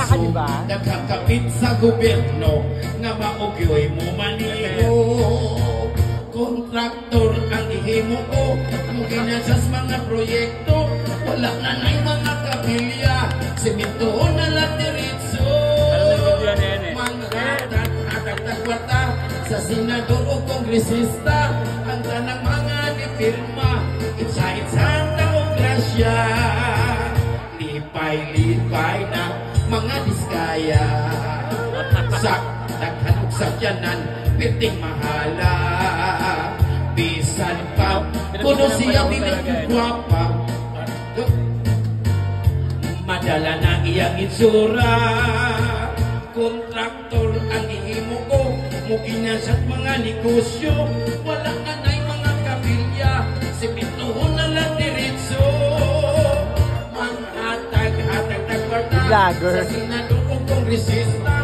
ka, di ba? Nagkakapit sa gobyerno nga maugyoy mo maniho. Kontraktor ang ihimo ko, ang ginasas mga proyekto, wala na na'y mga kapilya, semento na lang diritso. Mga atag-tagwata sa senador o kongresista, ang tanang mga dipirma, itsa-itsang taong grasya. Lipay-lipay na mga diskaya, sak daghan ug sakyanan, piting mahala. Bisan pa, kuno siya bilang guwapa, madala na iyang itsura. Kontraktor ang ihimo ko, muginasat mga negosyo, wala na na'y mga kapilya, simintuhon na lang diretso. Manhatag-hatag na kwarta sa senador o kongresista,